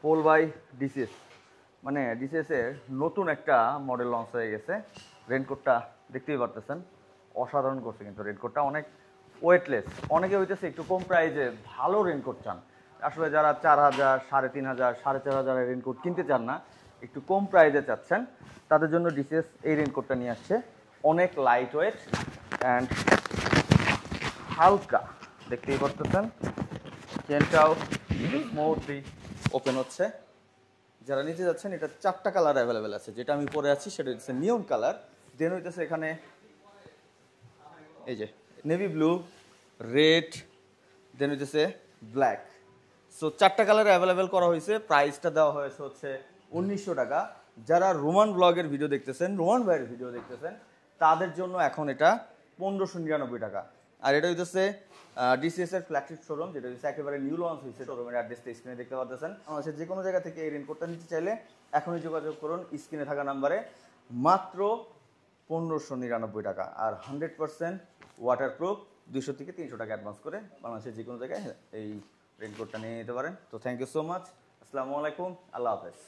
Pole by DCs, মানে DCs এর নতুন একটা মডেল লঞ্চ হয়ে গেছে। রেনকোটটা দেখতেই পারতেছেন, অসাধারণ করছে কিন্তু রেনকোটটা, অনেক ওয়েটলেস। অনেকে হইতেছে একটু কম প্রাইজে ভালো রেনকোট চান, আসলে যারা 4000, 3500, 4500 রেনকোট কিনতে চান না, একটু কম প্রাইজে চাচ্ছেন, তাদের জন্য ডিসিএস এই রেনকোটটা নিয়ে আসছে। অনেক লাইট ওয়েট অ্যান্ড হালকা, দেখতেই পারতেছেন। চেনটাও স্মুথলি ওপেন হচ্ছে। যারা নিতে যাচ্ছেন, এটা 4টা কালার অ্যাভেলেবেল আছে। যেটা আমি পরে আছি সেটা হচ্ছে নিয়ন কালার, দেন হইতেছে এখানে এই যে নেভি ব্লু, রেড, দেন হইতেছে ব্ল্যাক। সো 4টা কালার অ্যাভেলেবেল করা হয়েছে। প্রাইসটা দেওয়া হয়েছে হচ্ছে 1900 টাকা। যারা রোমান ব্লগের ভিডিও দেখতেছেন, রোমান ভাইয়ের ভিডিও দেখতেছেন, তাদের জন্য এখন এটা 1599 টাকা। আর এটা হইতেছে ডিসিএস এর ফ্ল্যাগশিপ শোরুম, যেটা হচ্ছে একেবারে নিউ লঞ্চ হয়েছে। শোরুমের অ্যাড্রেসটা স্ক্রিনে দেখতে পাচ্ছেন। আমাদের যে কোনো জায়গা থেকে এই রেনকোটটা নিতে চাইলে এখনই যোগাযোগ করুন স্ক্রিনে থাকা নাম্বারে। মাত্র 1599 টাকা, আর 100% ওয়াটারপ্রুফ। 200 থেকে 300 টাকা অ্যাডভান্স করে বাংলাদেশের যে কোনো জায়গায় এই রেনকোটটা নিয়ে নিতে পারেন। তো থ্যাংক ইউ সো মাচ। আসসালামু আলাইকুম, আল্লাহ হাফেজ।